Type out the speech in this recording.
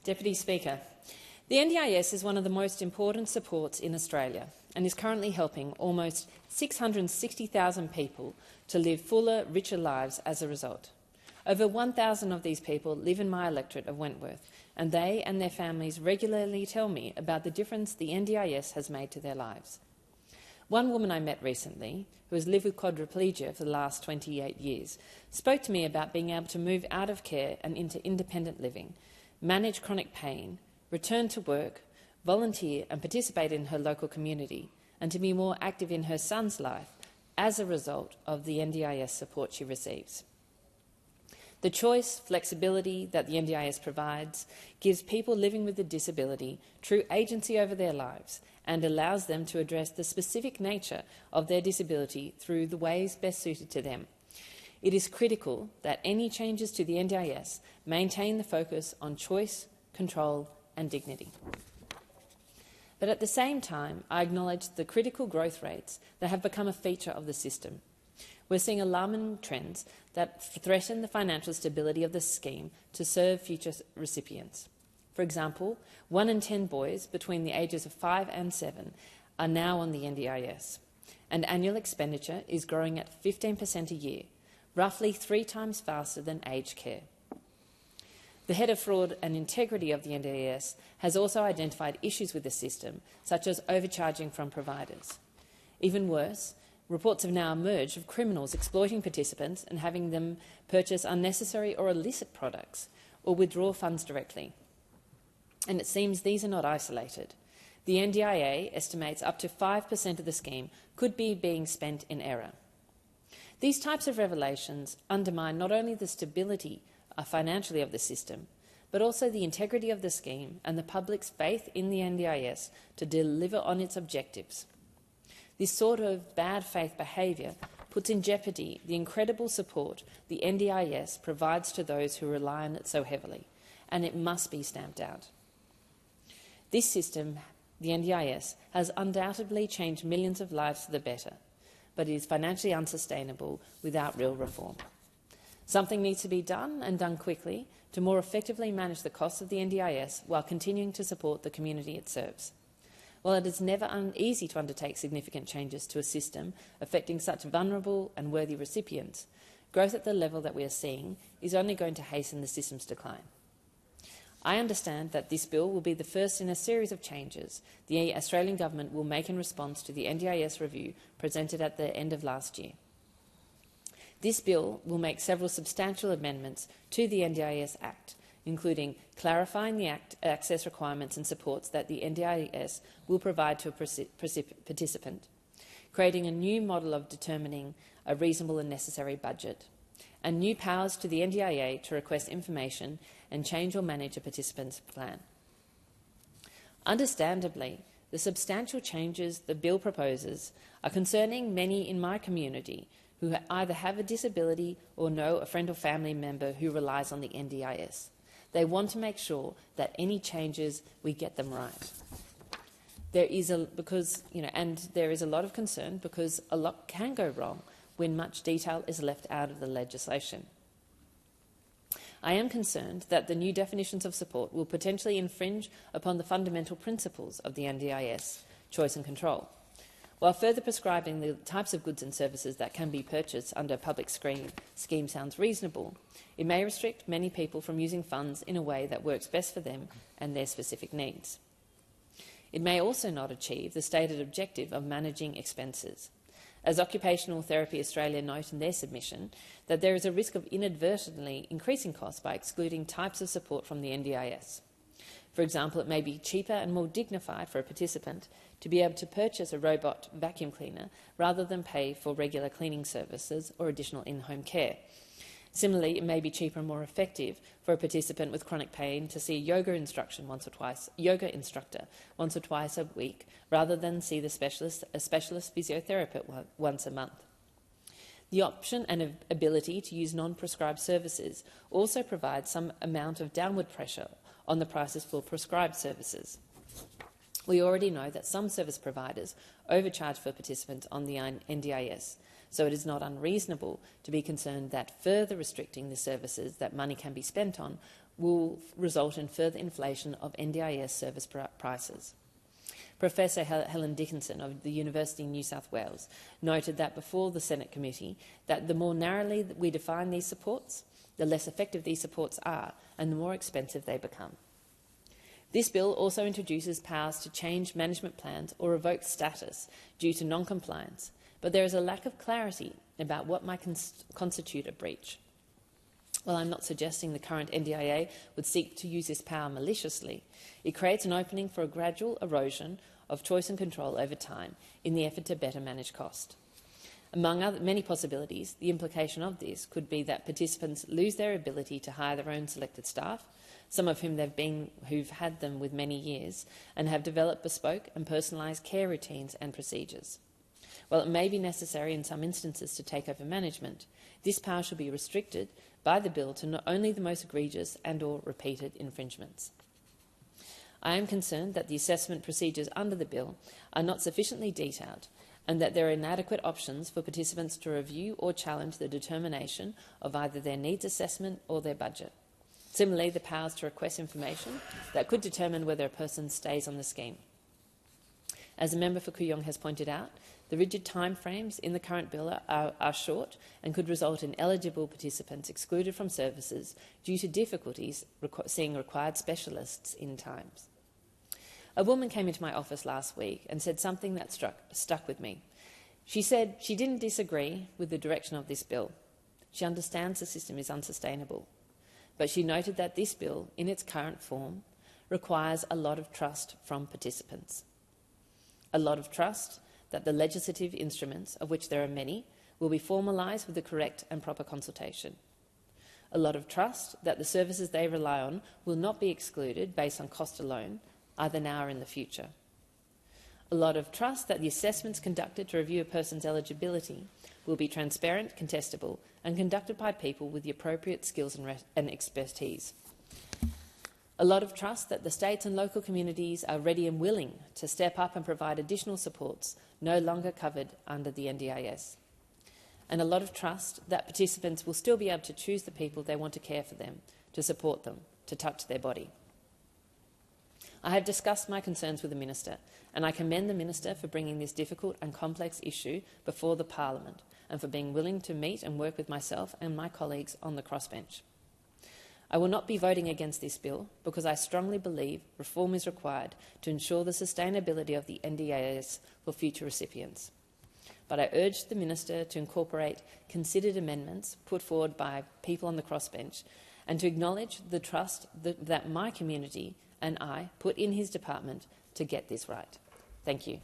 Deputy Speaker, the NDIS is one of the most important supports in Australia and is currently helping almost 660,000 people to live fuller, richer lives as a result. Over 1,000 of these people live in my electorate of Wentworth, and they and their families regularly tell me about the difference the NDIS has made to their lives. One woman I met recently, who has lived with quadriplegia for the last 28 years, spoke to me about being able to move out of care and into independent living, manage chronic pain, return to work, volunteer and participate in her local community, and to be more active in her son's life as a result of the NDIS support she receives. The choice, flexibility that the NDIS provides gives people living with a disability true agency over their lives and allows them to address the specific nature of their disability through the ways best suited to them. It is critical that any changes to the NDIS maintain the focus on choice, control and dignity. But at the same time, I acknowledge the critical growth rates that have become a feature of the system. We're seeing alarming trends that threaten the financial stability of the scheme to serve future recipients. For example, 1 in 10 boys between the ages of 5 and 7 are now on the NDIS, and annual expenditure is growing at 15% a year, roughly 3 times faster than aged care. The Head of Fraud and Integrity of the NDIS has also identified issues with the system, such as overcharging from providers. Even worse, reports have now emerged of criminals exploiting participants and having them purchase unnecessary or illicit products or withdraw funds directly. And it seems these are not isolated. The NDIA estimates up to 5% of the scheme could be being spent in error. These types of revelations undermine not only the stability financially of the system, but also the integrity of the scheme and the public's faith in the NDIS to deliver on its objectives. This sort of bad faith behaviour puts in jeopardy the incredible support the NDIS provides to those who rely on it so heavily, and it must be stamped out. This system, the NDIS, has undoubtedly changed millions of lives for the better, but it is financially unsustainable without real reform. Something needs to be done, and done quickly, to more effectively manage the costs of the NDIS while continuing to support the community it serves. While it is never easy to undertake significant changes to a system affecting such vulnerable and worthy recipients, growth at the level that we are seeing is only going to hasten the system's decline. I understand that this bill will be the first in a series of changes the Australian Government will make in response to the NDIS review presented at the end of last year. This bill will make several substantial amendments to the NDIS Act, including clarifying the access requirements and supports that the NDIS will provide to a participant, creating a new model of determining a reasonable and necessary budget, and new powers to the NDIA to request information and change or manage a participant's plan. Understandably, the substantial changes the bill proposes are concerning many in my community who either have a disability or know a friend or family member who relies on the NDIS. They want to make sure that any changes, we get them right. There is a lot of concern because a lot can go wrong when much detail is left out of the legislation. I am concerned that the new definitions of support will potentially infringe upon the fundamental principles of the NDIS, choice and control. While further prescribing the types of goods and services that can be purchased under a public scheme sounds reasonable, it may restrict many people from using funds in a way that works best for them and their specific needs. It may also not achieve the stated objective of managing expenses. As Occupational Therapy Australia note in their submission, that there is a risk of inadvertently increasing costs by excluding types of support from the NDIS. For example, it may be cheaper and more dignified for a participant to be able to purchase a robot vacuum cleaner rather than pay for regular cleaning services or additional in-home care. Similarly, it may be cheaper and more effective for a participant with chronic pain to see a yoga instructor once or twice a week, rather than see a specialist physiotherapist once a month. The option and ability to use non-prescribed services also provides some amount of downward pressure on the prices for prescribed services. We already know that some service providers overcharge for participants on the NDIS, so it is not unreasonable to be concerned that further restricting the services that money can be spent on will result in further inflation of NDIS service prices. Professor Helen Dickinson of the University of New South Wales noted that before the Senate committee that the more narrowly we define these supports, the less effective these supports are and the more expensive they become. This bill also introduces powers to change management plans or revoke status due to non-compliance, but there is a lack of clarity about what might constitute a breach. While I'm not suggesting the current NDIA would seek to use this power maliciously, it creates an opening for a gradual erosion of choice and control over time in the effort to better manage cost. Among many possibilities, the implication of this could be that participants lose their ability to hire their own selected staff, some of whom who've had them with many years, and have developed bespoke and personalised care routines and procedures. While it may be necessary in some instances to take over management, this power should be restricted by the bill to not only the most egregious and/or repeated infringements. I am concerned that the assessment procedures under the bill are not sufficiently detailed and that there are inadequate options for participants to review or challenge the determination of either their needs assessment or their budget. Similarly, the powers to request information that could determine whether a person stays on the scheme. As the member for Kooyong has pointed out, the rigid timeframes in the current bill are short and could result in eligible participants excluded from services due to difficulties seeing required specialists in times. A woman came into my office last week and said something that stuck with me. She said she didn't disagree with the direction of this bill. She understands the system is unsustainable, but she noted that this bill, in its current form, requires a lot of trust from participants. A lot of trust that the legislative instruments, of which there are many, will be formalised with the correct and proper consultation. A lot of trust that the services they rely on will not be excluded based on cost alone, either now or in the future. A lot of trust that the assessments conducted to review a person's eligibility will be transparent, contestable, and conducted by people with the appropriate skills and expertise. A lot of trust that the states and local communities are ready and willing to step up and provide additional supports no longer covered under the NDIS. And a lot of trust that participants will still be able to choose the people they want to care for them, to support them, to touch their body. I have discussed my concerns with the Minister, and I commend the Minister for bringing this difficult and complex issue before the Parliament and for being willing to meet and work with myself and my colleagues on the crossbench. I will not be voting against this bill because I strongly believe reform is required to ensure the sustainability of the NDIS for future recipients. But I urge the Minister to incorporate considered amendments put forward by people on the crossbench and to acknowledge the trust that my community and I put in his department to get this right. Thank you.